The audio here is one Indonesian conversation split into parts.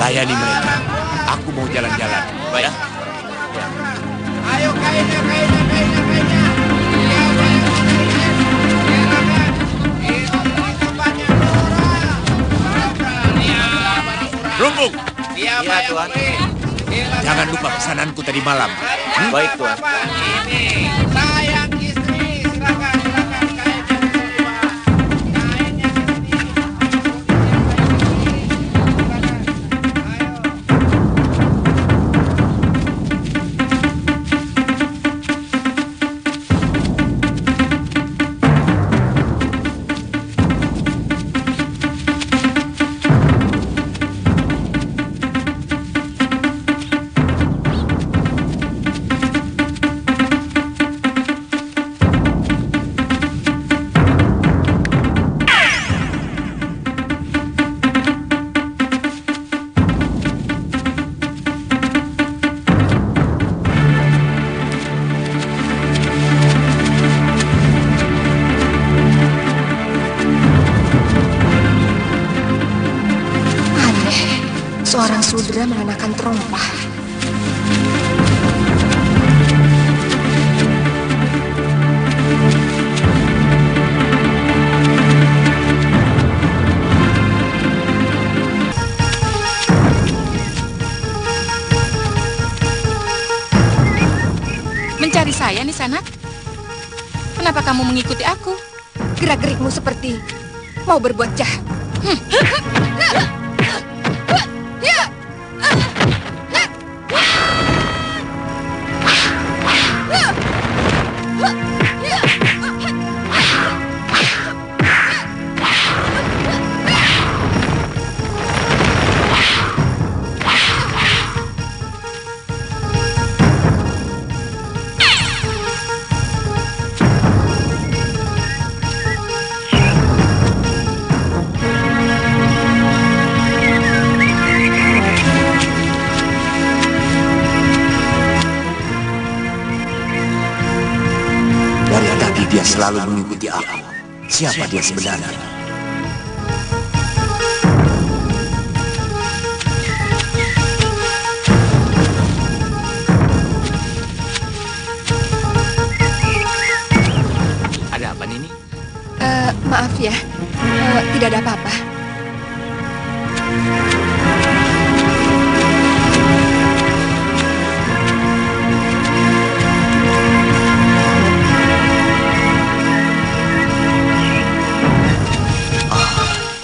Layani mereka. Aku mau jalan-jalan. Baik. Ayo kainnya. Rumpung. Iya, Tuan. Jangan lupa pesananku tadi malam. Baik, Tuan. Ini sayang istri, silakan kainnya. Seorang sudra mengenakan trompa. Mencari saya, Nisanak? Kenapa kamu mengikuti aku? Gerak-gerikmu seperti mau berbuat jahat. Dia selalu mengikuti aku. Siapa dia sebenarnya? Ada apa, Nini? Maaf ya, tidak ada apa-apa.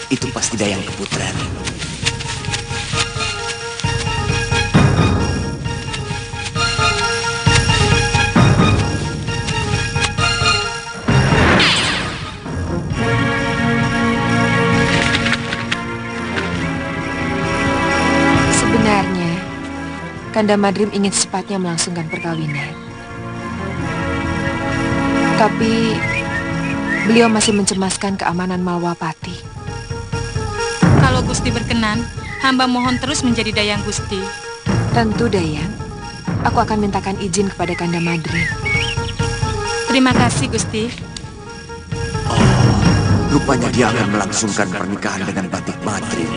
Itu pasti Dayang Keputren. Kanda Madrim ingin secepatnya melangsungkan perkawinan. Tapi beliau masih mencemaskan keamanan Malwapati. Kalau Gusti berkenan, hamba mohon terus menjadi dayang Gusti. Tentu, Dayang. Aku akan mintakan izin kepada Kanda Madrim. Terima kasih, Gusti. Rupanya dia akan melangsungkan pernikahan dengan Batik Madrim.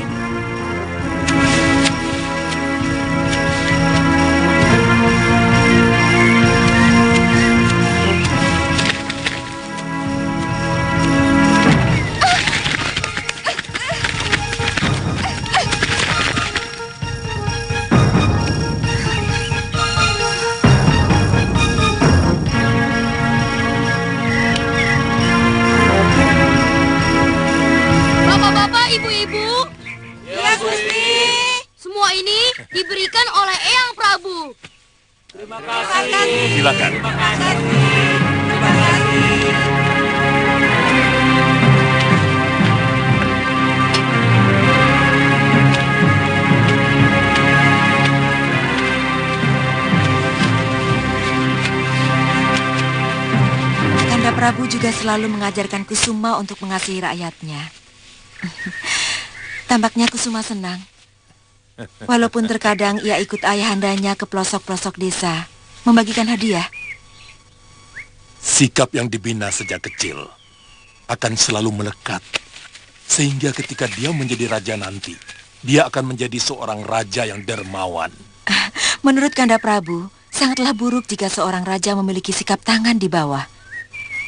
Bapak-bapak, ibu-ibu. Ya, Gusti. Semua ini diberikan oleh Eyang Prabu. Terima kasih. Silakan. Terima kasih. Terima kasih. Kanda Prabu juga selalu mengajarkan Kusuma untuk mengasihi rakyatnya. Tampaknya Kusuma senang. Walaupun terkadang ia ikut ayahandanya ke pelosok-pelosok desa, membagikan hadiah. Sikap yang dibina sejak kecil akan selalu melekat. Sehingga ketika dia menjadi raja nanti, dia akan menjadi seorang raja yang dermawan. Menurut Kanda Prabu, sangatlah buruk jika seorang raja memiliki sikap tangan di bawah.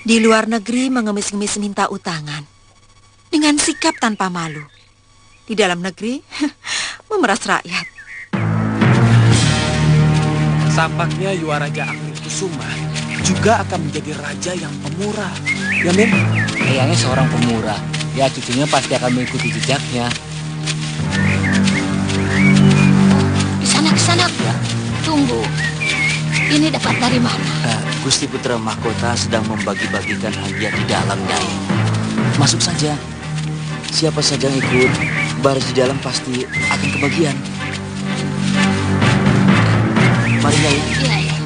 Di luar negeri mengemis-ngemis minta utangan. Dengan sikap tanpa malu. Di dalam negeri, memeras rakyat. Tampaknya Yuaraja Agni Kusuma juga akan menjadi raja yang pemurah. Ya, Min? Eyangnya seorang pemurah. Ya, cucunya pasti akan mengikuti jejaknya. Di sana. Ya. Tunggu. Ini dapat dari mana? Gusti Putra Mahkota sedang membagi-bagikan hadiah di dalam, Nyai. Masuk saja. Siapa saja yang ikut, baris di dalam pasti akan kebagian. Mari, Nyai. Iya, ya.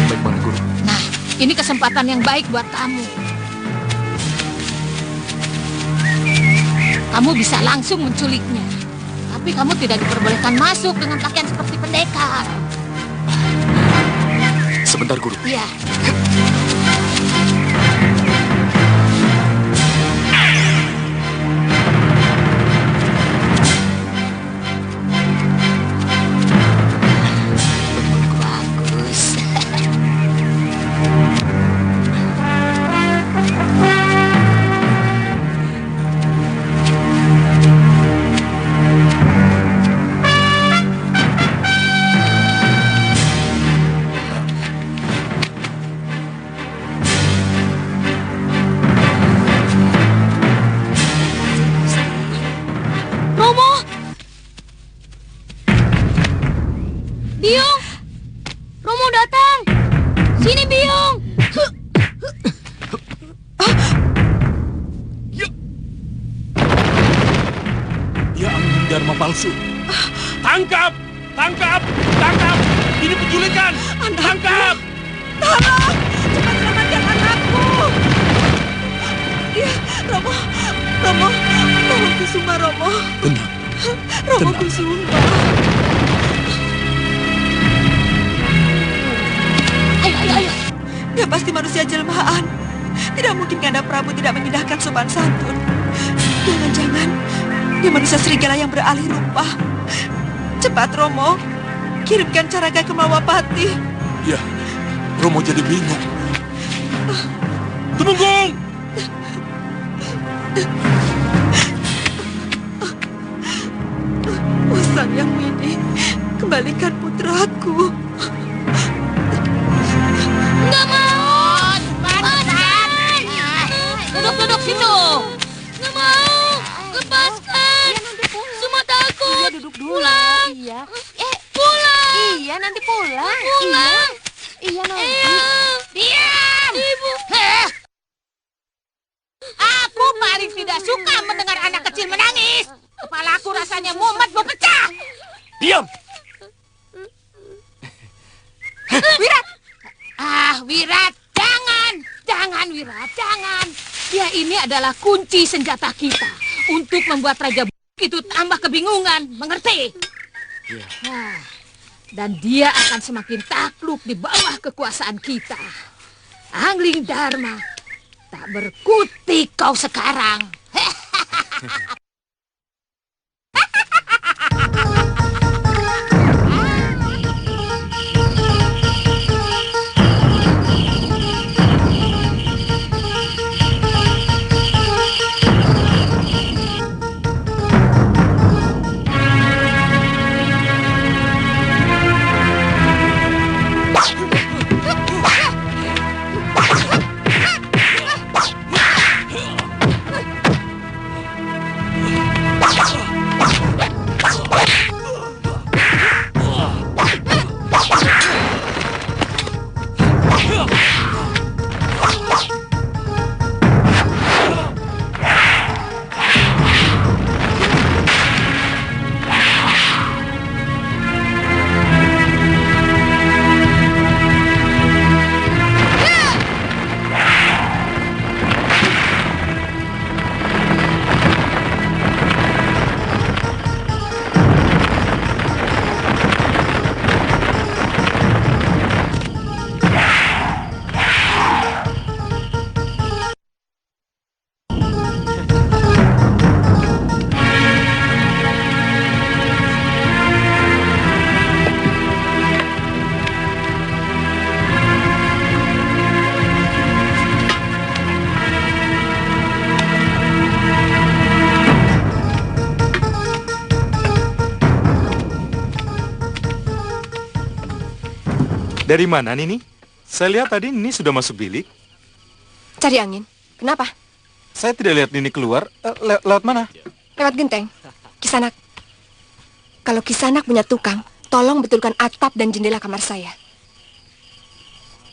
Baik, Bang Guru. Nah, ini kesempatan yang baik buat kamu. Kamu bisa langsung menculiknya. Tapi kamu tidak diperbolehkan masuk dengan pakaian seperti pendekar. Sebentar, Guru. Iya. Bagus. Romo! Biung! Romo datang! Sini, Biung! Dia angin dharma palsu. Tangkap! Tangkap! Tangkap! Ini penculikan! Tangkap! Tolong! Cepat selamatkan anakku! Iya, Romo. Tolong Kusuma, Romo. Tenang. Romo Tenang. Kusuma. Ayo. Dia pasti manusia jelmaan. Tidak mungkin Kanda Prabu tidak mengindahkan sopan santun. Jangan-jangan dia manusia serigala yang beralih rupa. Cepat, Romo. Kirimkan Caraga ke Malwapati. Ya, Romo jadi bingung. Tumenggung! Oh, Sang Yang Widi, kembalikan putraku. Nggak mau! Lepaskan! Duduk situ! Nggak mau! Lepaskan! Semua takut! Pulang! Iya. Pulang! Iya, nanti pulang. Pulang! Iya, nanti. Diam! Ibu! Aku paling tidak suka mendengar anak kecil menangis. Kepalaku rasanya mumet mau pecah. Diam! Wirat! Wirat, jangan Wirat, jangan. Dia ini adalah kunci senjata kita untuk membuat Raja itu tambah kebingungan, mengerti? Iya. Nah, dan dia akan semakin takluk di bawah kekuasaan kita. Angling Dharma, tak berkutik kau sekarang. Dari mana Nini? Saya lihat tadi Nini sudah masuk bilik. Cari angin. Kenapa? Saya tidak lihat Nini keluar. Lewat mana? Lewat genteng. Kisanak. Kalau Kisanak punya tukang, tolong betulkan atap dan jendela kamar saya.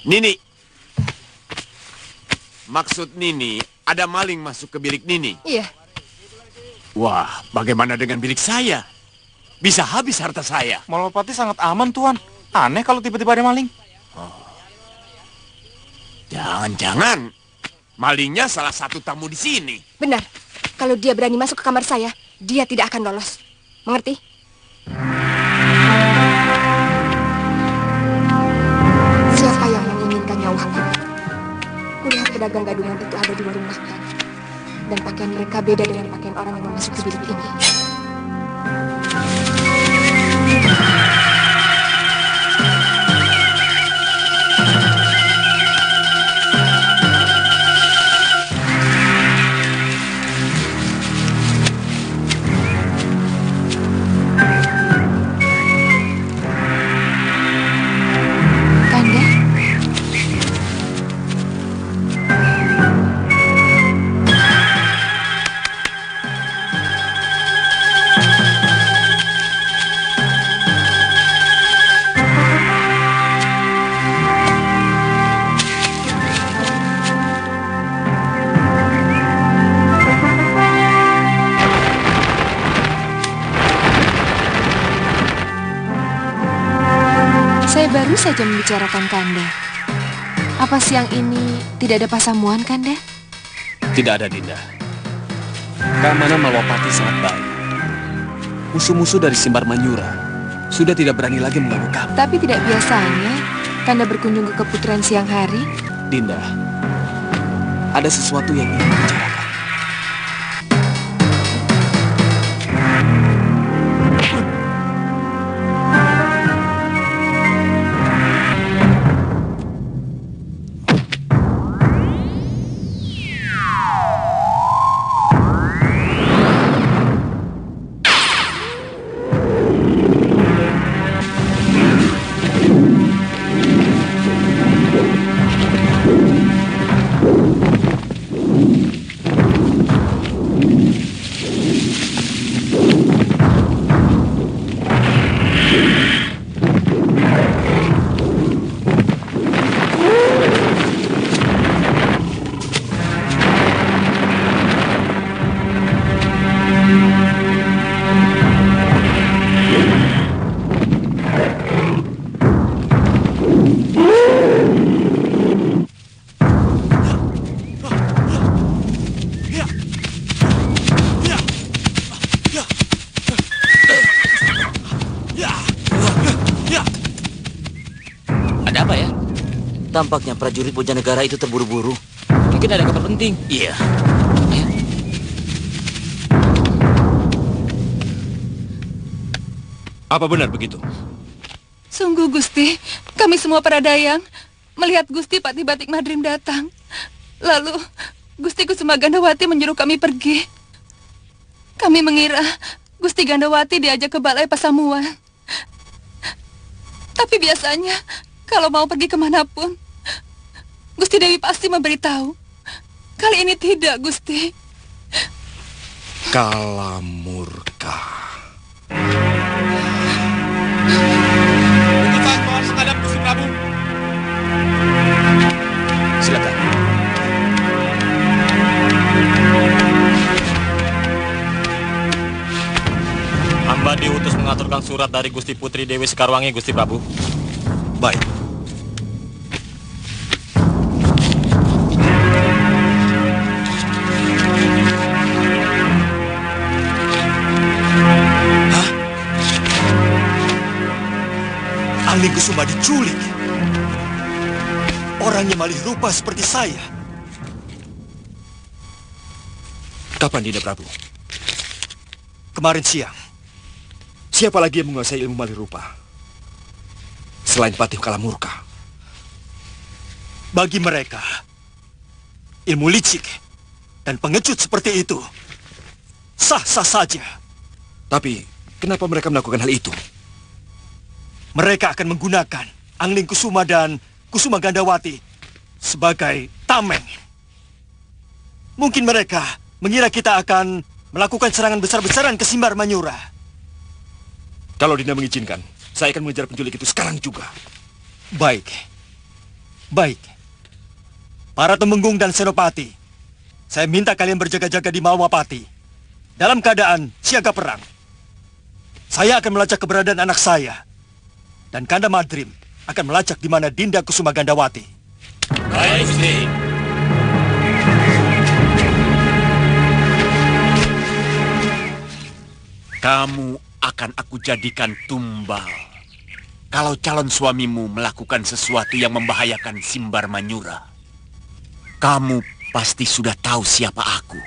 Nini. Maksud Nini, ada maling masuk ke bilik Nini? Iya. Wah, bagaimana dengan bilik saya? Bisa habis harta saya. Malapati sangat aman, Tuan. Aneh kalau tiba-tiba ada maling. Jangan-jangan malingnya salah satu tamu di sini. Benar. Kalau dia berani masuk ke kamar saya, dia tidak akan lolos. Mengerti? Siapa yang menginginkan nyawaku? Kulihat pedagang gadungan itu ada di warung makan. Dan pakaian mereka beda dengan pakaian orang yang memasuki bilik ini. Baru saja membicarakan Kanda. Apa siang ini tidak ada pasamuan, Kanda? Tidak ada, Dinda. Keamanan Malwapati sangat baik. Musuh-musuh dari Simbar Manyura sudah tidak berani lagi mengganggu kami. Tapi tidak biasanya Kanda berkunjung ke Keputren siang hari. Dinda, ada sesuatu yang ingin dibicarakan. Tampaknya prajurit Bojanegara itu terburu-buru. Mungkin ada kabar penting. Iya. Apa benar begitu? Sungguh Gusti, kami semua para dayang melihat Gusti Patih Batik Madrim datang. Lalu Gusti Kusuma Gandawati menyuruh kami pergi. Kami mengira Gusti Gandawati diajak ke balai Pasamuan. Tapi biasanya kalau mau pergi kemanapun, Gusti Dewi pasti memberitahu. Kali ini tidak, Gusti. Kalamurka. Utusan mohon menghadap Gusti Prabu. Silakan. Hamba diutus mengaturkan surat dari Gusti Putri Dewi Sekarwangi, Gusti Prabu. Baik. Angling Kusuma diculik. Orangnya malih rupa seperti saya. Kapan, Dinda Prabu? Kemarin siang. Siapa lagi yang menguasai ilmu malih rupa? Selain Patih Kalamurka. Bagi mereka, ilmu licik dan pengecut seperti itu sah-sah saja. Tapi, kenapa mereka melakukan hal itu? Mereka akan menggunakan Angling Kusuma dan Kusuma Gandawati sebagai tameng. Mungkin mereka mengira kita akan melakukan serangan besar-besaran ke Simbar Manyura. Kalau Dinda mengizinkan, saya akan mengejar penculik itu sekarang juga. Baik. Baik. Para Temenggung dan Senopati, saya minta kalian berjaga-jaga di Mawapati dalam keadaan siaga perang. Saya akan melacak keberadaan anak saya. Dan Kanda Madrim akan melacak di mana Dinda Kusuma Gandawati. Baik, Gusti. Kamu akan aku jadikan tumbal kalau calon suamimu melakukan sesuatu yang membahayakan Simbar Manyura. Kamu pasti sudah tahu siapa aku.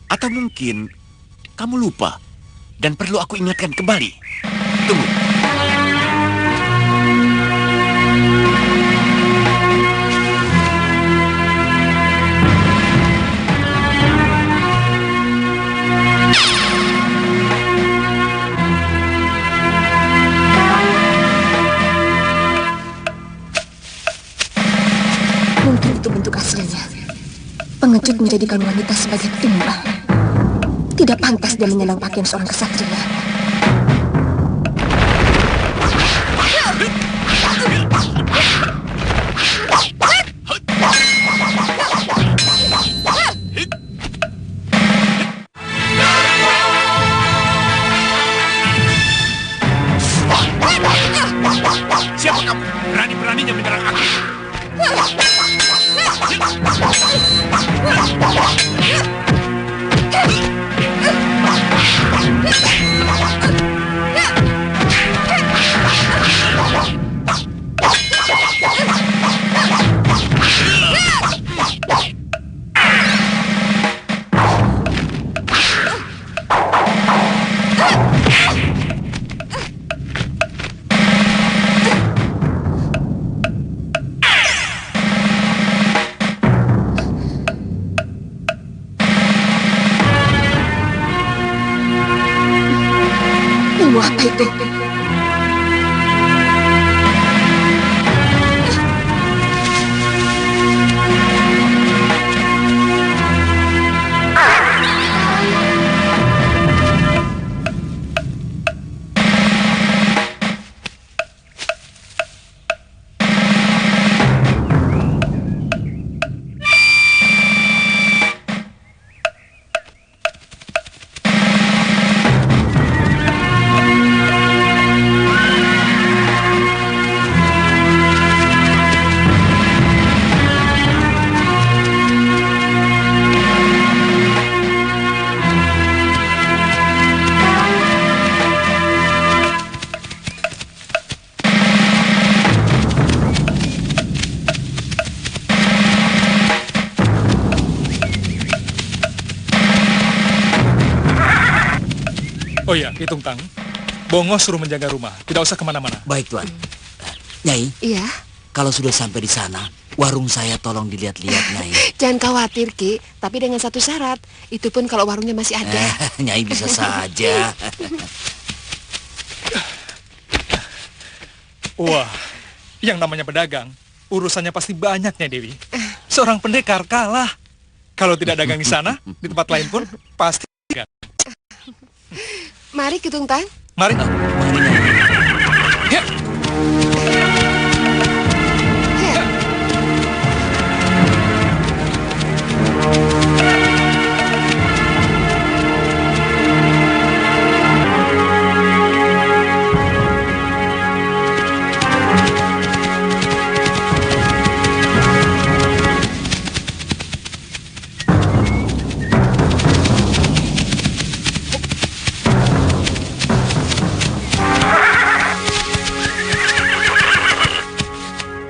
Atau mungkin kamu lupa dan perlu aku ingatkan kembali. Tunggu. Mungkin itu bentuk aslinya. Pengecut menjadikan wanita sebagai tumbal. Tidak pantas dia menyandang pakaian seorang kesatria. Siapa kamu? Berani-beraninya menyerang aku. Apa itu? Oh ya, Hitung Tang. Bongo suruh menjaga rumah, tidak usah kemana-mana. Baik, Tuan. Nyai. Iya. Kalau sudah sampai di sana, warung saya tolong dilihat-lihat, Nyai. Jangan khawatir, Ki. Tapi dengan satu syarat. Itu pun kalau warungnya masih ada. Nyai bisa saja. Wah, yang namanya pedagang, urusannya pasti banyak, Nyai Dewi. Seorang pendekar kalah. Kalau tidak dagang di sana, di tempat lain pun pasti dagang. Mari, Ki Tung Tang. Mari. Ya.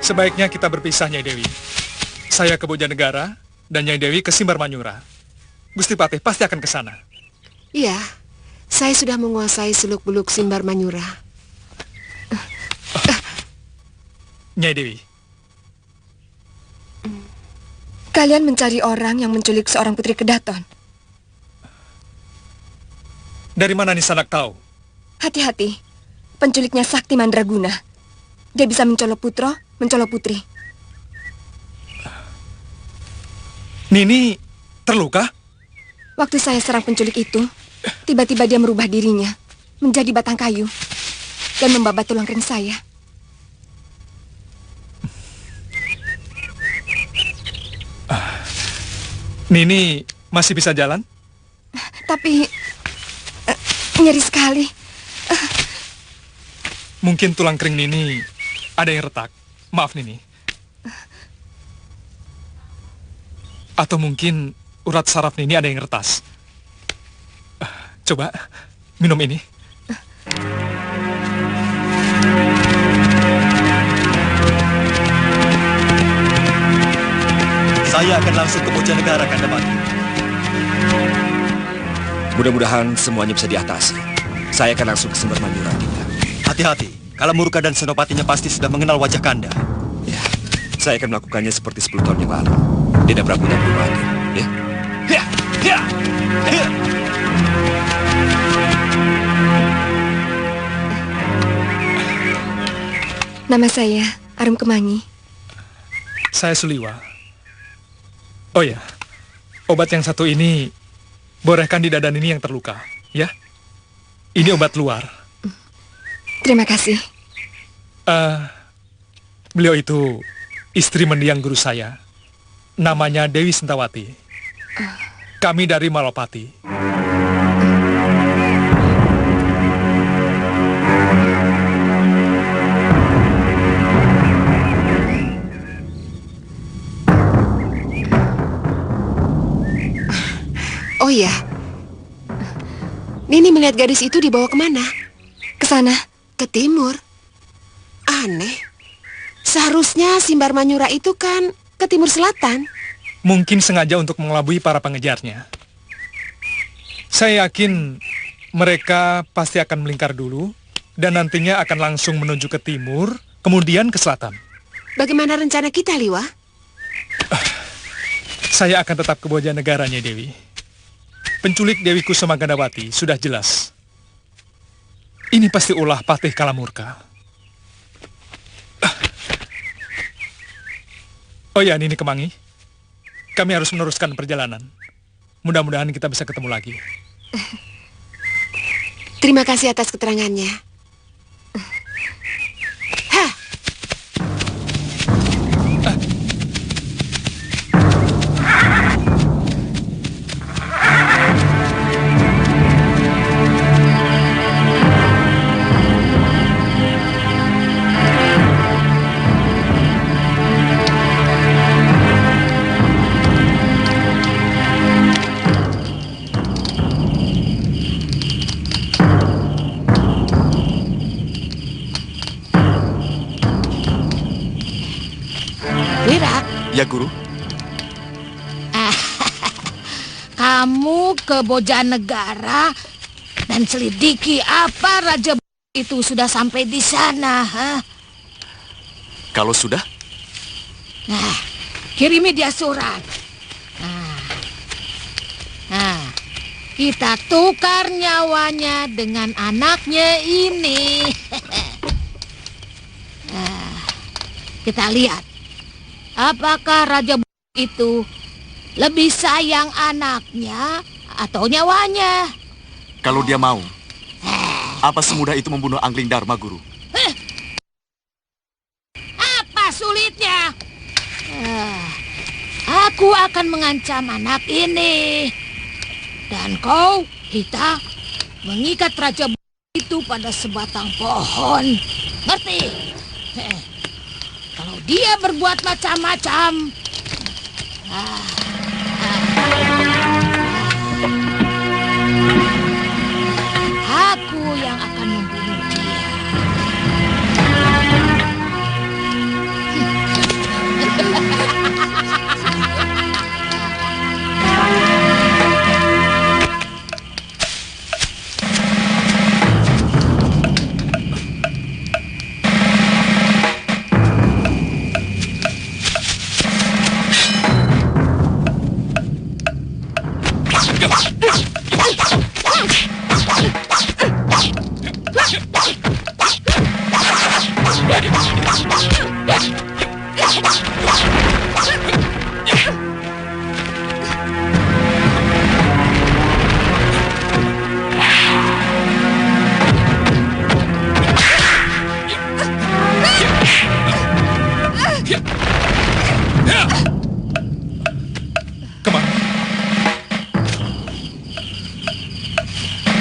Sebaiknya kita berpisah, Nyai Dewi. Saya ke Bojanegara dan Nyai Dewi ke Simbar Manyura. Gusti Patih pasti akan ke sana. Iya, saya sudah menguasai seluk-beluk Simbar Manyura. Nyai Dewi. Kalian mencari orang yang menculik seorang putri Kedaton. Dari mana Nisanak tahu? Hati-hati, penculiknya Sakti Mandraguna. Dia bisa mencolok putra, mencolok putri. Nini terluka? Waktu saya serang penculik itu, tiba-tiba dia merubah dirinya menjadi batang kayu dan membabat tulang ring saya. Nini masih bisa jalan? Tapi nyeri sekali. Mungkin tulang kering Nini ada yang retak. Maaf, Nini. Atau mungkin urat saraf Nini ada yang retas. Coba minum ini. Saya akan langsung ke Bojanegara, Kandapati. Mudah-mudahan semuanya bisa diatasi. Saya akan langsung ke Simbar Manyura, Dinda. Hati-hati, Kala Murka dan Senopatinya pasti sudah mengenal wajah Kanda. Ya, saya akan melakukannya seperti 10 tahun yang lalu. Dinda Prabu tak perlu khawatir, ya. Ya, ya, ya. Nama saya Arum Kemangi. Saya Suliwa. Oh ya, obat yang satu ini borehkan di dada Nini yang terluka, ya. Ini obat luar. Terima kasih. Beliau itu istri mendiang guru saya. Namanya Dewi Sentawati. Kami dari Malopati. Oh iya. Nini melihat gadis itu dibawa kemana? Ke sana. Ke timur. Aneh. Seharusnya Simbar Manyura itu kan ke timur selatan. Mungkin sengaja untuk mengelabui para pengejarnya. Saya yakin mereka pasti akan melingkar dulu dan nantinya akan langsung menuju ke timur, kemudian ke selatan. Bagaimana rencana kita, Liwa? Saya akan tetap ke Bojanegara, Nyai Dewi. Penculik Dewi Kusuma Gandawati sudah jelas. Ini pasti ulah Patih Kalamurka. Oh ya, Nini Kemangi. Kami harus meneruskan perjalanan. Mudah-mudahan kita bisa ketemu lagi. Terima kasih atas keterangannya. Ya, Guru. Kamu ke Bojanegara dan selidiki apa Raja itu sudah sampai di sana. Kalau sudah? Nah, kirimi dia surat. Nah, kita tukar nyawanya dengan anaknya ini. Nah, kita lihat, apakah Raja itu lebih sayang anaknya atau nyawanya? Kalau dia mau, apa semudah itu membunuh Angling Dharma, Guru? Apa sulitnya? Aku akan mengancam anak ini. Dan kau, kita, mengikat Raja itu pada sebatang pohon. Ngerti? Kalau dia berbuat macam-macam, aku yang akan membunuh dia.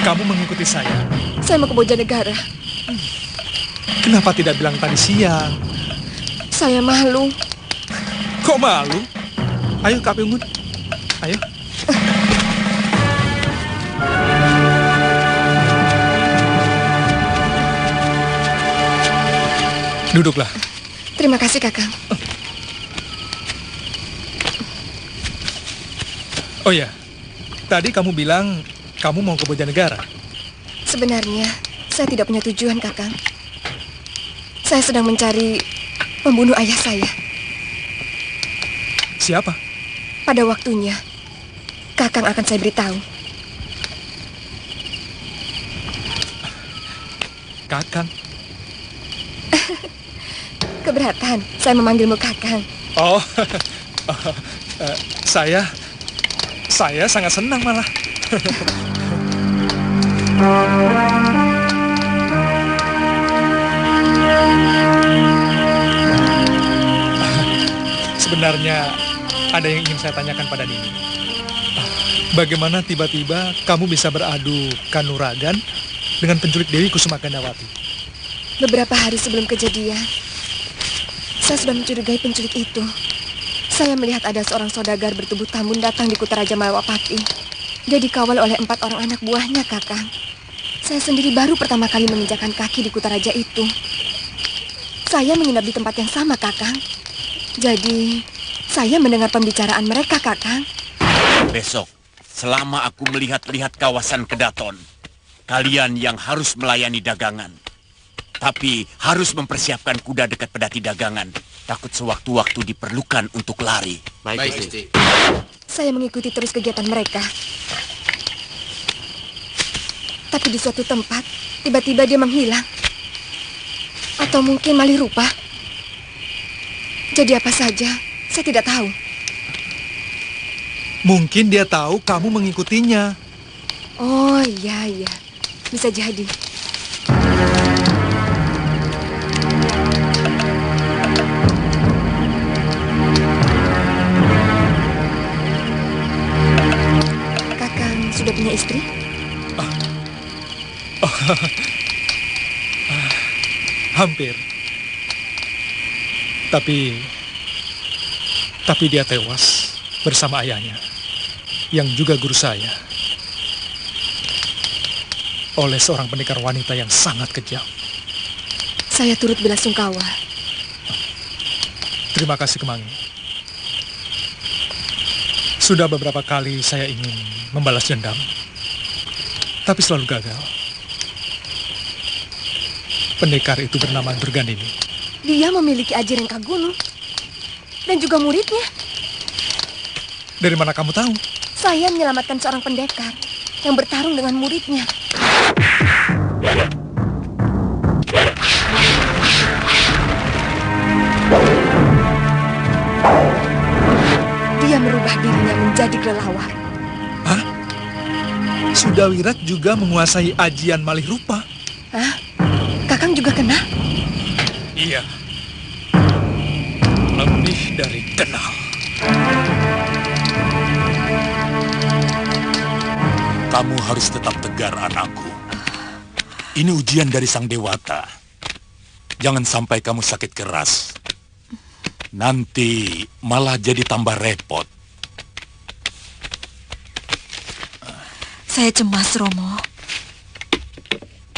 Kamu mengikuti saya? Saya mau ke Bojanegara. Kenapa tidak bilang tadi siang? Saya malu. Kok malu? Ayo Kak Pingun, ayo. Duduklah. Terima kasih, Kakang. Oh ya, tadi kamu bilang kamu mau ke Bojanegara. Sebenarnya, saya tidak punya tujuan, Kakang. Saya sedang mencari pembunuh ayah saya. Siapa? Pada waktunya, Kakang akan saya beritahu. Kakang? Keberatan saya memanggilmu Kakang. Oh, saya sangat senang malah. Sebenarnya ada yang ingin saya tanyakan pada Nini. Bagaimana tiba-tiba kamu bisa beradu kanuragan dengan penculik Dewi Kusuma Gandawati? Beberapa hari sebelum kejadian, saya sudah mencurigai penculik itu. Saya melihat ada seorang saudagar bertubuh tambun datang di Kutaraja Malawapati. Dia dikawal oleh 4 orang anak buahnya, Kakang. Saya sendiri baru pertama kali menginjakkan kaki di Kutaraja itu. Saya menginap di tempat yang sama, Kakang. Jadi, saya mendengar pembicaraan mereka, Kakang. Besok, selama aku melihat-lihat kawasan Kedaton, kalian yang harus melayani dagangan. Tapi harus mempersiapkan kuda dekat pedati dagangan. Takut sewaktu-waktu diperlukan untuk lari. Baik, Gusti. Saya mengikuti terus kegiatan mereka. Tapi di suatu tempat, tiba-tiba dia menghilang. Atau mungkin malih rupa. Jadi apa saja, saya tidak tahu. Mungkin dia tahu kamu mengikutinya. Oh, iya. Bisa jadi. Kakang sudah punya istri? Hampir. Tapi dia tewas bersama ayahnya, yang juga guru saya, oleh seorang pendekar wanita yang sangat kejam. Saya turut belasungkawa. Terima kasih, Kemangi. Sudah beberapa kali saya ingin membalas dendam, tapi selalu gagal. Pendekar itu bernama Durganini. Dia memiliki aji rengka gunung. Dan juga muridnya. Dari mana kamu tahu? Saya menyelamatkan seorang pendekar yang bertarung dengan muridnya. Dia merubah dirinya menjadi kelelawar. Hah? Sudawirat juga menguasai ajian malih rupa. Hah? Kakang juga kena? Iya. Lebih dari kenal. Kamu harus tetap tegar, anakku. Ini ujian dari Sang Dewata. Jangan sampai kamu sakit keras. Nanti malah jadi tambah repot. Saya cemas, Romo.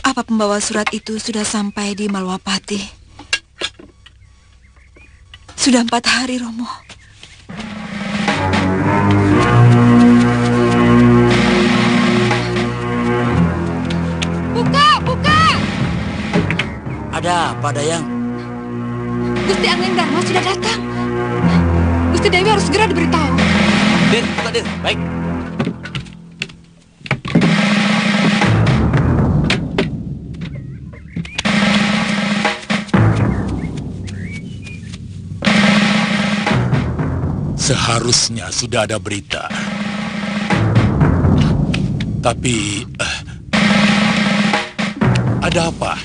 Apa pembawa surat itu sudah sampai di Malwapati? Sudah 4 hari, Romo. Buka! Ada apa, Dayang? Gusti Angling Dharma sudah datang. Gusti Dewi harus segera diberitahu. Dir, buka, Dir. Baik. Seharusnya sudah ada berita. Tapi... ada apa?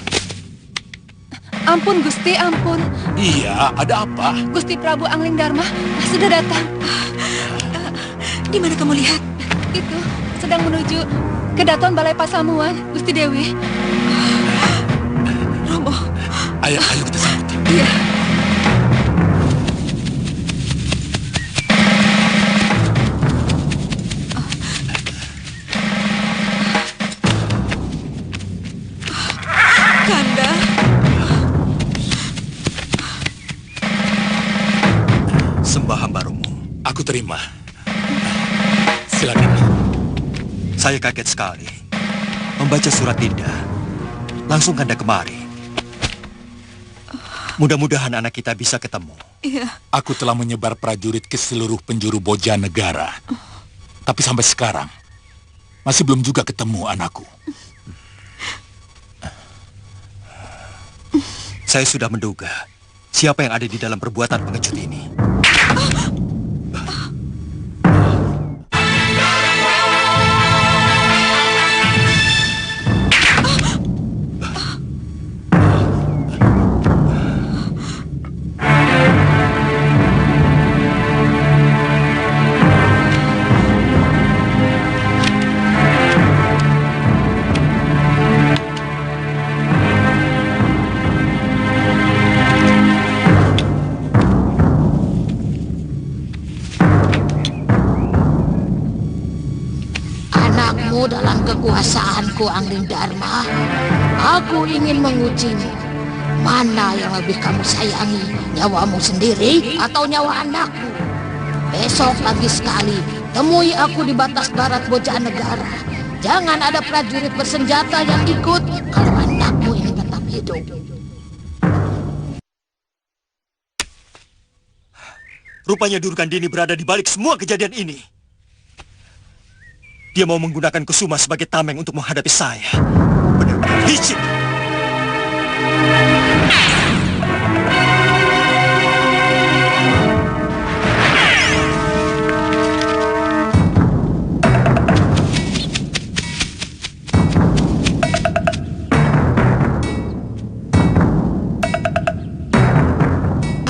Ampun, Gusti, ampun. Iya, ada apa? Gusti Prabu Angling Dharma sudah datang. Di mana kamu lihat? Itu, sedang menuju ke Daton Balai Pasamuan, Gusti Dewi. Romo. Ayo kita sambut. Iya. Kanda. Sembah hamba Romo. Aku terima. Silakan. Saya kaget sekali membaca surat Dinda. Langsung Kanda kemari. Mudah-mudahan anak kita bisa ketemu. Iya. Aku telah menyebar prajurit ke seluruh penjuru Bojanegara. Tapi sampai sekarang masih belum juga ketemu anakku. Saya sudah menduga siapa yang ada di dalam perbuatan pengecut ini. Dalam kekuasaanku, Angling Dharma, aku ingin mengujimu. Mana yang lebih kamu sayangi, nyawamu sendiri atau nyawa anakmu? Besok pagi sekali, temui aku di batas barat Bojanegara. Jangan ada prajurit bersenjata yang ikut kalau anakmu ini tetap hidup. Rupanya Durgandini berada di balik semua kejadian ini. Dia mau menggunakan Kusuma sebagai tameng untuk menghadapi saya. Benar-benar licik.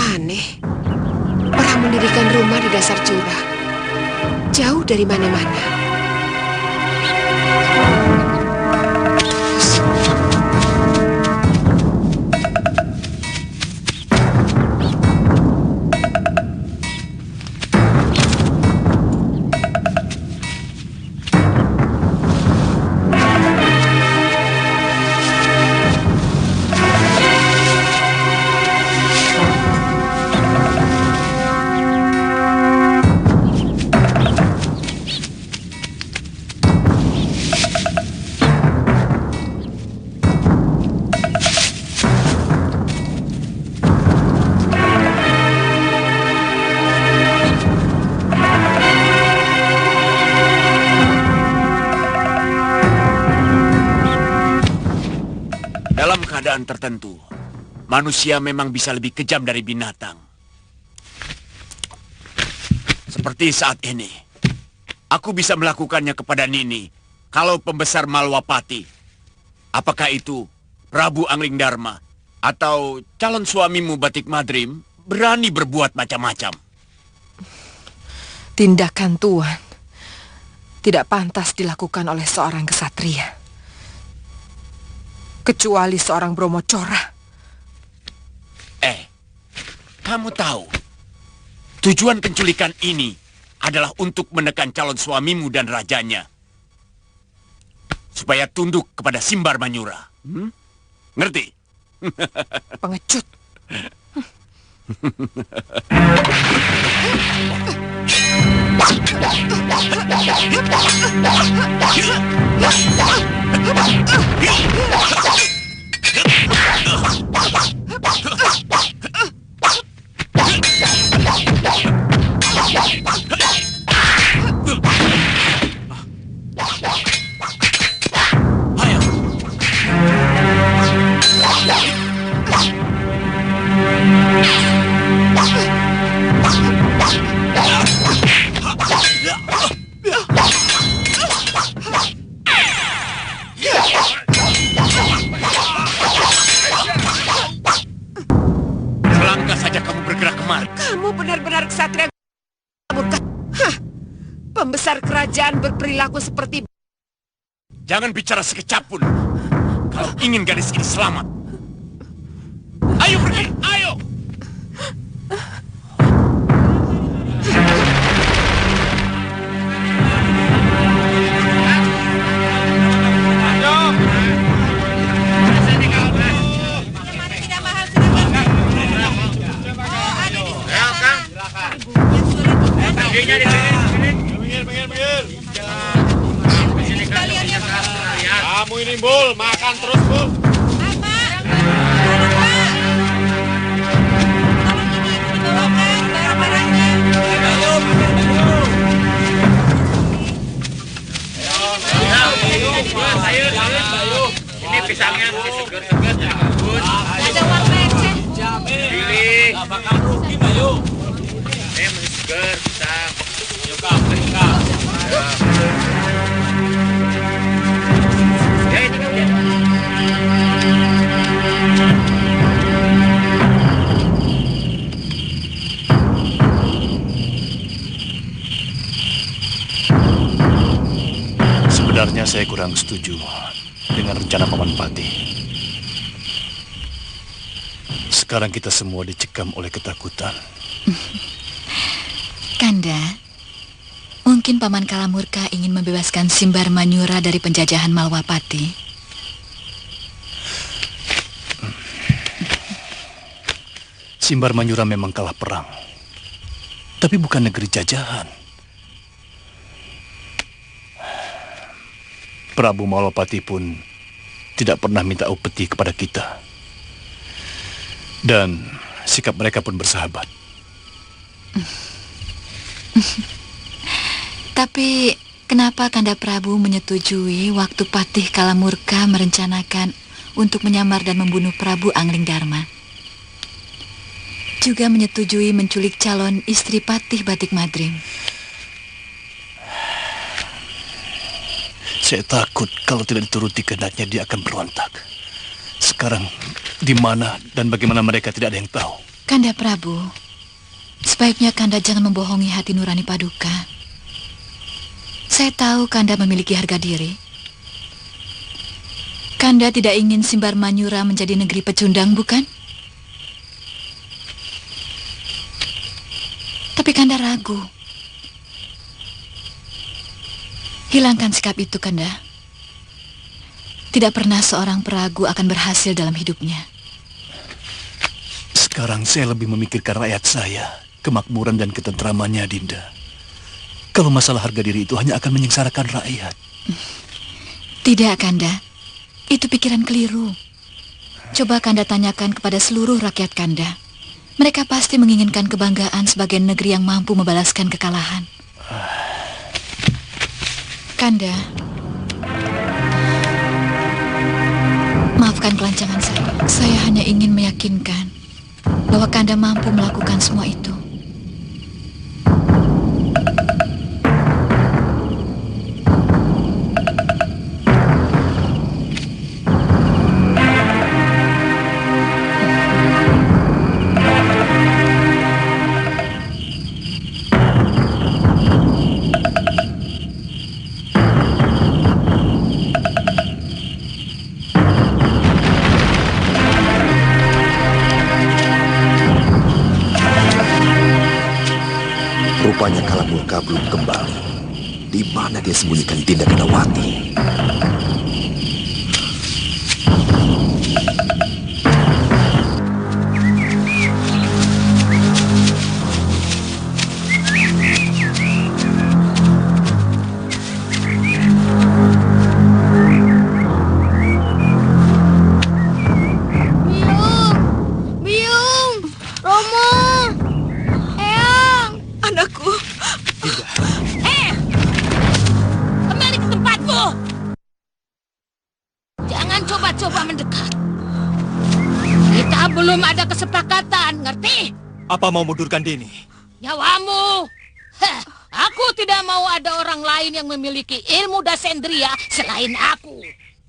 Aneh. Orang mendirikan rumah di dasar jurang. Jauh dari mana-mana. Dalam keadaan tertentu, manusia memang bisa lebih kejam dari binatang. Seperti saat ini, aku bisa melakukannya kepada Nini. Kalau pembesar Malwapati, apakah itu Prabu Anglingdarma atau calon suamimu Batik Madrim, berani berbuat macam-macam? Tindakan Tuan tidak pantas dilakukan oleh seorang kesatria. Kecuali seorang Bromocora. Kamu tahu, tujuan penculikan ini adalah untuk menekan calon suamimu dan rajanya. Supaya tunduk kepada Simbar Manyura. Ngerti? Pengecut. Selangkah saja kamu bergerak kemari. Kamu benar-benar kesatria murka. Hah, pembesar kerajaan berperilaku seperti... Jangan bicara sekecap pun. Kalau ingin gadis ini selamat. Ayo pergi, ayo! Kamu ini Bul, makan terus Bul. Ini pisangnya masih segar-segar ya, Bun. Ada warnet. Pilih. Gak bakal rugi, Bayu. Ini masih segar pisang. Yuk, Kak, beli, Kak. Ya, ini kan lihat. Sebenarnya saya kurang setuju dengan rencana Paman Patih. Sekarang kita semua dicekam oleh ketakutan. Kanda, mungkin Paman Kalamurka ingin membebaskan Simbar Manyura dari penjajahan Malwapati. Simbar Manyura memang kalah perang, tapi bukan negeri jajahan. Prabu Malwapati pun tidak pernah minta upeti kepada kita. Dan sikap mereka pun bersahabat. Tapi kenapa Kanda Prabu menyetujui waktu Patih Kalamurka merencanakan untuk menyamar dan membunuh Prabu Anglingdarma? Juga menyetujui menculik calon istri Patih Batik Madrim. Saya takut kalau tidak dituruti kehendaknya dia akan berontak. Sekarang di mana dan bagaimana mereka tidak ada yang tahu. Kanda Prabu, sebaiknya Kanda jangan membohongi hati nurani Paduka. Saya tahu Kanda memiliki harga diri. Kanda tidak ingin Simbar Manyura menjadi negeri pecundang, bukan? Tapi Kanda ragu. Hilangkan sikap itu, Kanda. Tidak pernah seorang peragu akan berhasil dalam hidupnya. Sekarang saya lebih memikirkan rakyat saya, kemakmuran dan ketentramannya, Dinda. Kalau masalah harga diri itu hanya akan menyengsarakan rakyat. Tidak, Kanda. Itu pikiran keliru. Coba Kanda tanyakan kepada seluruh rakyat Kanda. Mereka pasti menginginkan kebanggaan sebagai negeri yang mampu membalaskan kekalahan. Kanda, maafkan kelancangan saya. Saya hanya ingin meyakinkan bahwa Kanda mampu melakukan semua itu. Rupanya Kalamurka belum kembali. Di mana dia sembunyikan Dinda Kedawati? Apa mau mundurkan Dini? Nyawamu! Hah, aku tidak mau ada orang lain yang memiliki ilmu dasendria selain aku.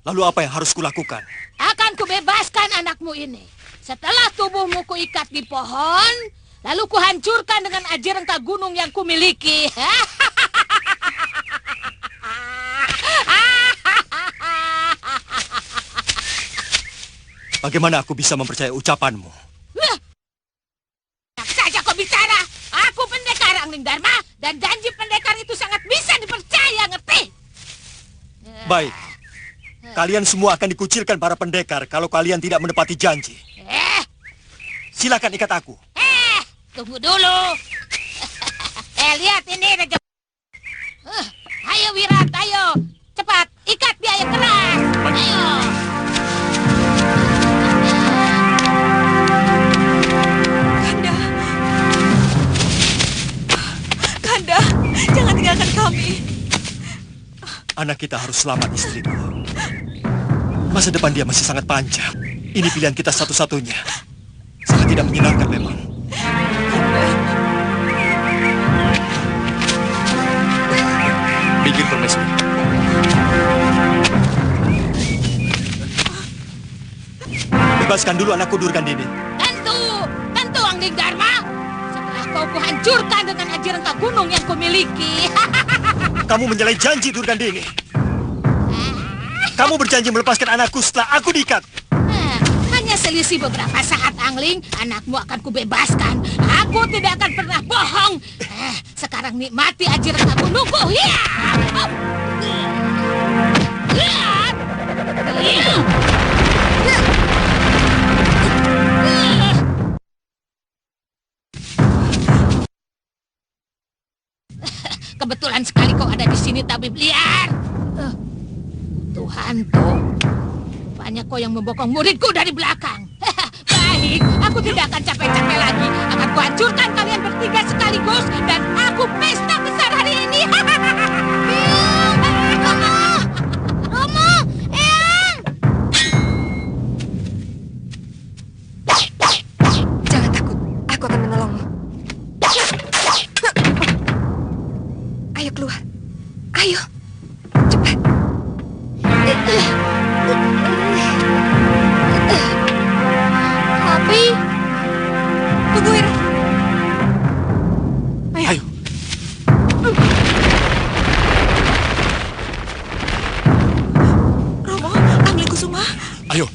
Lalu apa yang harus kulakukan? Akan kubebaskan anakmu ini. Setelah tubuhmu kuikat di pohon, lalu kuhancurkan dengan aji-rengka gunung yang kumiliki. Bagaimana aku bisa mempercayai ucapanmu? Bicara, aku pendekar Angling Dharma dan janji pendekar itu sangat bisa dipercaya, ngerti? Baik, kalian semua akan dikucilkan para pendekar kalau kalian tidak menepati janji. Silakan ikat aku. Tunggu dulu. Lihat ini Raja. Ayo Wirat, ayo cepat ikat dia yang keras. Ayo. Jangan tinggalkan kami. Anak kita harus selamat, istriku. Masa depan dia masih sangat panjang. Ini pilihan kita satu-satunya. Sangat tidak menyenangkan memang. Minggir, permaisuri. Bebaskan dulu anakku, Durgandini. Tentu Angling Dharma. Kau kuhancurkan dengan aji-rengka gunung yang kumiliki. Kamu menyalahi janji, Durgandini. Kamu berjanji melepaskan anakku setelah aku diikat. Hanya selisih beberapa saat, Angling. Anakmu akan kubebaskan. Aku tidak akan pernah bohong. Sekarang nikmati aji-rengka gunungku. Kebetulan sekali kau ada di sini, tabib liar. Tuhanku, banyak kau yang membokong muridku dari belakang. Baik, aku tidak akan capek-capek lagi. Akan kuhancurkan kalian bertiga sekaligus dan aku pesta besar hari ini. Romo, Eyang. Jangan takut, aku akan menolongmu. Ayo keluar. Ayo. Cepat. Tapi tunggu, Wira. Ayo. Romo, Angling Kusuma. Ayo.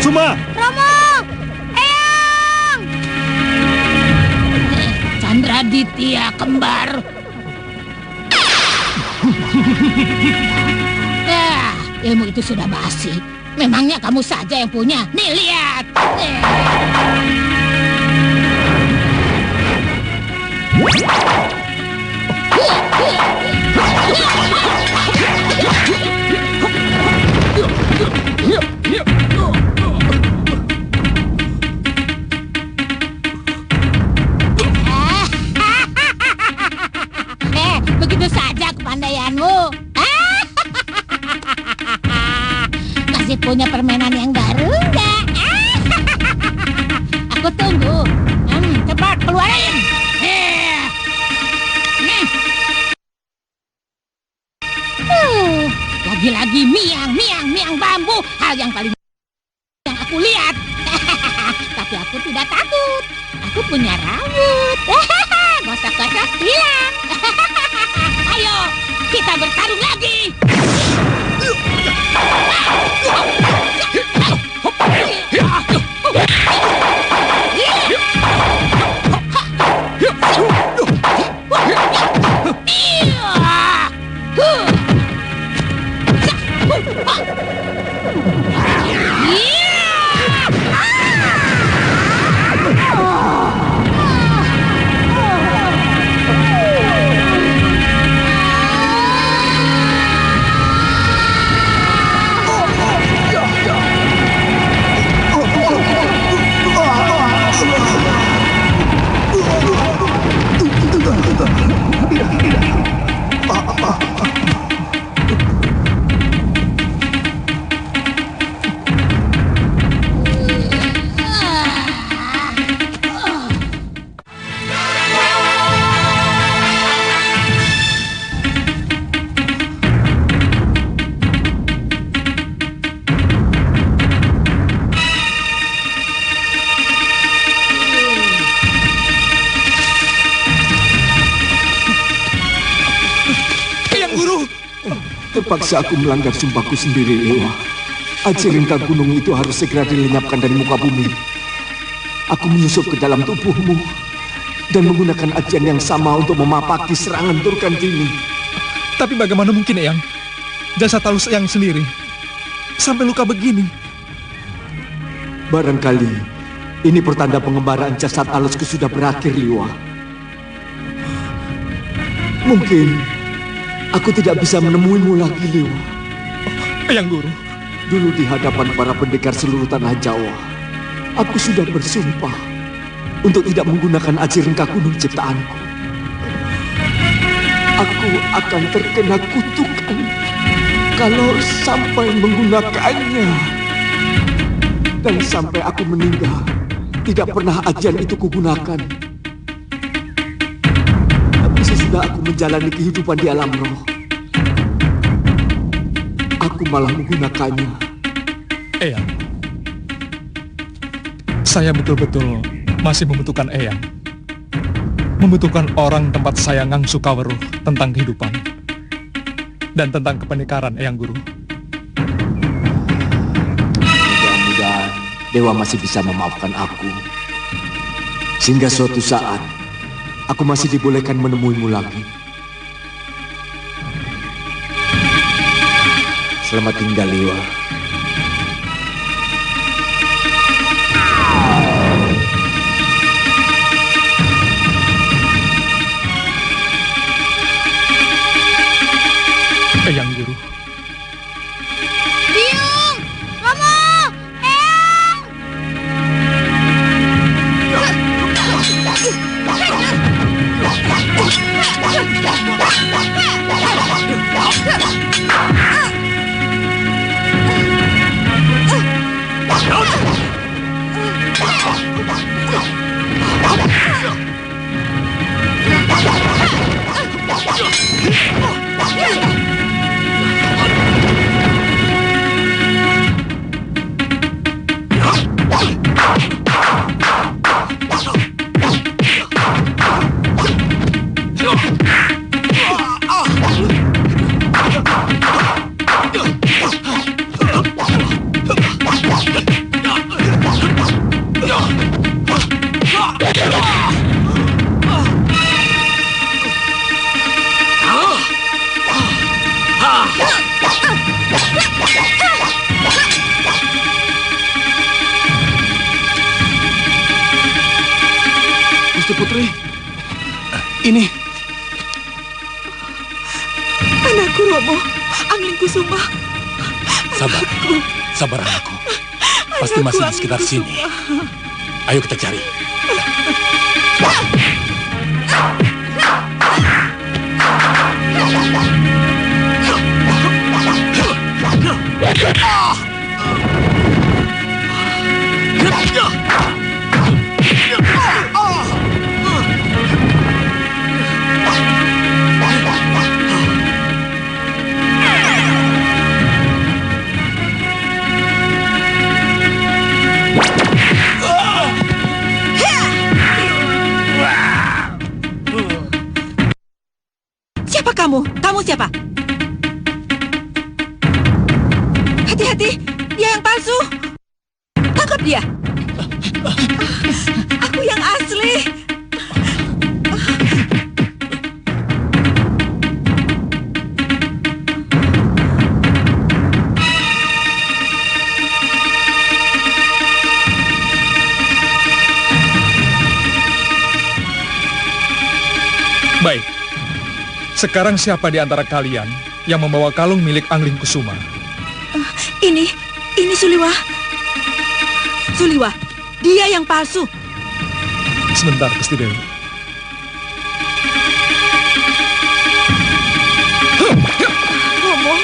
Suma! Romo, Eyang. Candraditya kembar. ilmu itu sudah basi. Memangnya kamu saja yang punya? Nih, lihat. Begitu saja kepandaianmu. Masih punya permainan yang baru enggak? Aku tunggu. Cepat keluarin. Lagi-lagi miang bambu. Hal yang paling yang aku lihat. Tapi aku tidak takut. Aku punya rambut. Gosok-gosok hilang. Ayo, kita bertarung lagi. Terpaksa aku melanggar sumpahku sendiri, Lewa. Aji ringkang gunung itu harus segera dilenyapkan dari muka bumi. Aku menyusup ke dalam tubuhmu dan menggunakan ajian yang sama untuk memapaki serangan Turkantini. Tapi bagaimana mungkin, Eyang? Jasad Talus Eyang sendiri sampai luka begini. Barangkali ini pertanda pengembaraan jasad Alusku sudah berakhir, Lewa. Mungkin aku tidak bisa menemuimu lagi, Lewa. Eyang Guru. Dulu di hadapan para pendekar seluruh tanah Jawa, aku sudah bersumpah untuk tidak menggunakan aji rengkah gunung ciptaanku. Aku akan terkena kutukan kalau sampai menggunakannya. Dan sampai aku meninggal, tidak pernah ajian itu kugunakan. Tapi sesudah aku menjalani kehidupan di alam roh, aku malah menggunakannya. Eyang, saya betul-betul masih membutuhkan Eyang. Membutuhkan orang tempat saya ngangsu kaweruh tentang kehidupan dan tentang kependekaran, Eyang Guru. Mudah-mudahan Dewa masih bisa memaafkan aku, sehingga suatu saat aku masih dibolehkan menemuimu lagi. Selamat tinggal, Lewa. Eyang Guru. Biung! Romo! Eyang! Ini. Anakku Romo, Angling Kusuma. Sabar, sabar anakku. Pasti masih di sekitar sini. Ayo kita cari. Siapa kamu? Kamu siapa? Hati-hati, dia yang palsu. Tangkap dia. Aku yang asli. Baik. Sekarang siapa di antara kalian yang membawa kalung milik Angling Kusuma? Ini Suliwa. Suliwa, dia yang palsu. Sebentar, Gusti Dewi. Romo.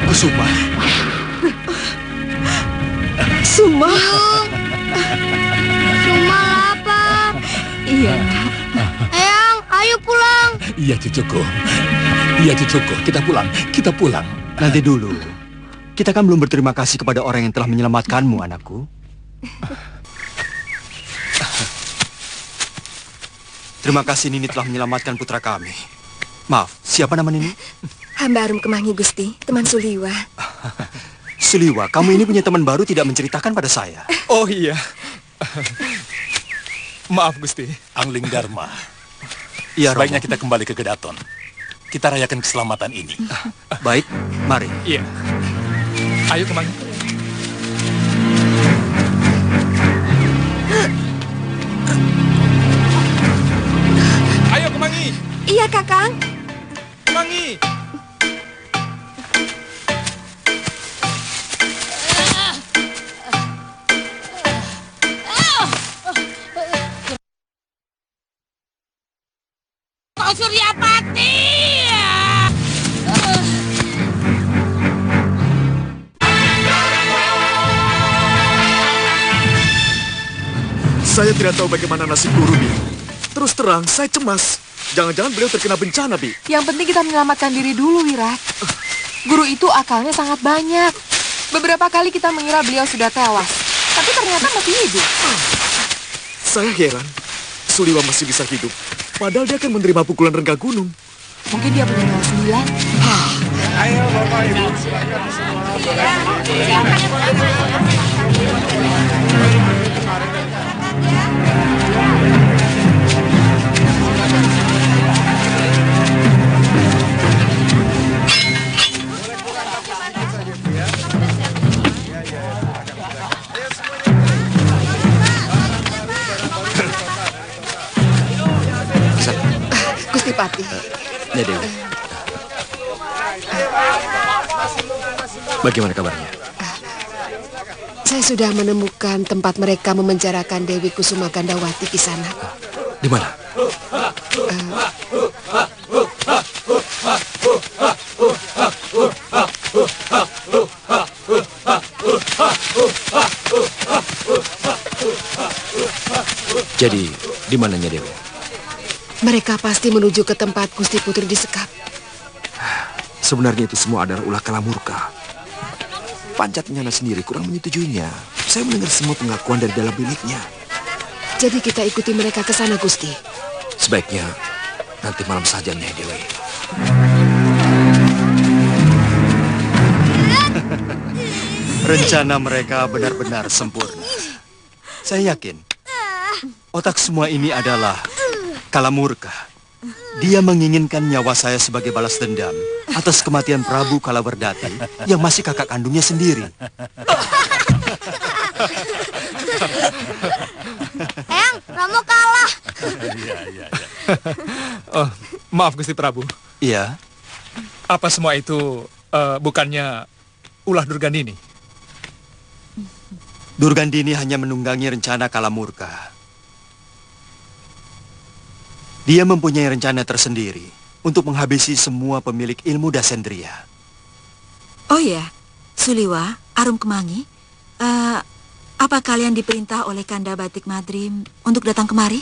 Kusuma. Suma. Suma lapar. Iya. Eyang, ayo pulang. Iya cucuku. Iya cucuku, kita pulang. Kita pulang. Nanti dulu. Kita kan belum berterima kasih kepada orang yang telah menyelamatkanmu, anakku. Terima kasih Nini telah menyelamatkan putra kami. Maaf, siapa nama Nini? Hamba Arum Kemangi, Gusti, teman Suliwa. Suliwa, kamu ini punya teman baru tidak menceritakan pada saya. Oh iya. Maaf, Gusti. Angling Dharma. Iya, Sebaiknya Romo. kita kembali ke Gedaton. Kita rayakan keselamatan ini. Baik, mari. Iya. Ayo Kemangi. Ayo Kemangi. Iya, Kakang. Kemangi. Kau Suryapati. Saya tidak tahu bagaimana nasib guru, Bi. Terus terang, saya cemas. Jangan-jangan beliau terkena bencana, Bi. Yang penting kita menyelamatkan diri dulu, Wirat. Guru itu akalnya sangat banyak. Beberapa kali kita mengira beliau sudah tewas, tapi ternyata masih hidup. Saya heran, Suliwa masih bisa hidup. Padahal dia akan menerima pukulan rengga gunung. Mungkin dia punya 9. Ayo, Bapak Ibu. Pati. Nyai Dewi. Bagaimana kabarnya? Saya sudah menemukan tempat mereka memenjarakan Dewi Kusuma Gandawati di sana. Di mana? Jadi, di mananya Dewi? Mereka pasti menuju ke tempat Gusti Putri disekap. Sebenarnya itu semua adalah ulah Kalamurka. Pancatnyana sendiri kurang menyetujuinya. Saya mendengar semua pengakuan dari dalam biliknya. Jadi kita ikuti mereka ke sana, Gusti. Sebaiknya nanti malam saja, Nyai Dewi. Rencana mereka benar-benar sempurna. Saya yakin otak semua ini adalah Kalamurka. Dia menginginkan nyawa saya sebagai balas dendam atas kematian Prabu Kalawardhati yang masih kakak kandungnya sendiri. Eyang, Romo kalah. Oh, maaf Gusti Prabu. Iya. Apa semua itu bukannya ulah Durgandini? Durgandini hanya menunggangi rencana Kalamurka. Dia mempunyai rencana tersendiri untuk menghabisi semua pemilik ilmu Dasendriya. Oh ya, Suliwa, Arum Kemangi, apa kalian diperintah oleh Kanda Batik Madrim untuk datang kemari?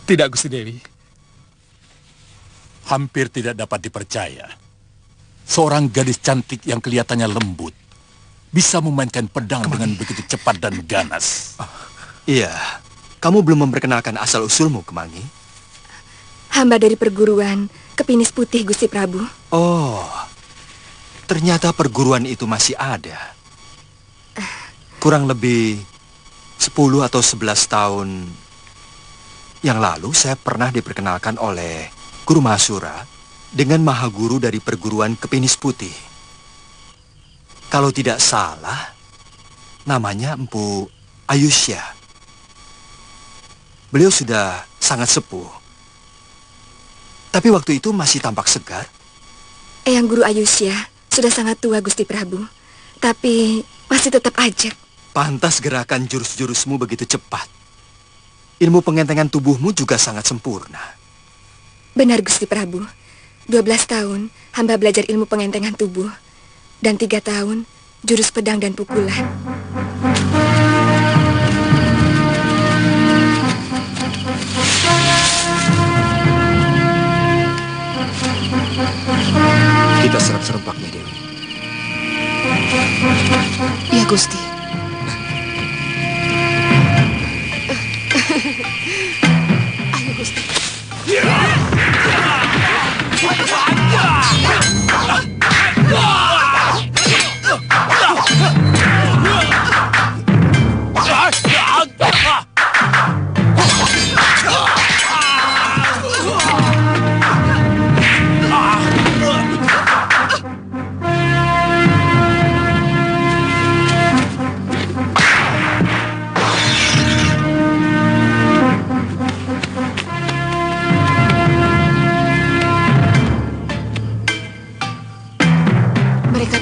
Tidak, Gusti Dewi. Hampir tidak dapat dipercaya. Seorang gadis cantik yang kelihatannya lembut bisa memainkan pedang dengan begitu cepat dan ganas. Iya, kamu belum memperkenalkan asal-usulmu, Kemangi. Hamba dari perguruan Kepinis Putih, Gusti Prabu. Oh, ternyata perguruan itu masih ada. Kurang lebih 10 atau 11 tahun yang lalu saya pernah diperkenalkan oleh Guru Mahasura dengan Mahaguru dari perguruan Kepinis Putih. Kalau tidak salah, namanya Empu Ayusya. Beliau sudah sangat sepuh. Tapi waktu itu masih tampak segar. Eyang Guru Ayusya sudah sangat tua, Gusti Prabu. Tapi masih tetap ajak. Pantas gerakan jurus-jurusmu begitu cepat. Ilmu pengentengan tubuhmu juga sangat sempurna. Benar, Gusti Prabu. 12 tahun hamba belajar ilmu pengentengan tubuh. Dan 3 tahun jurus pedang dan pukulan. Kita serap serempaknya, Dewi. Ya, Gusti. Ayo, Gusti.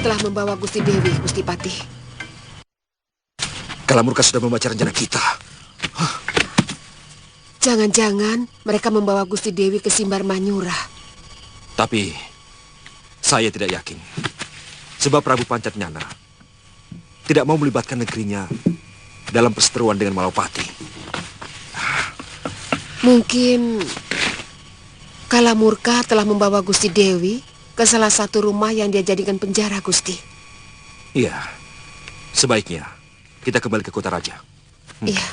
Telah membawa Gusti Dewi, Gusti Patih. Kalamurka sudah membaca rencana kita. Jangan-jangan mereka membawa Gusti Dewi ke Simbar Manyura. Tapi saya tidak yakin. Sebab Prabu Pancatnyana tidak mau melibatkan negerinya dalam perseteruan dengan Malawapati. Mungkin Kalamurka telah membawa Gusti Dewi ke salah satu rumah yang dia jadikan penjara, Gusti. Iya, sebaiknya kita kembali ke kota raja. Iya.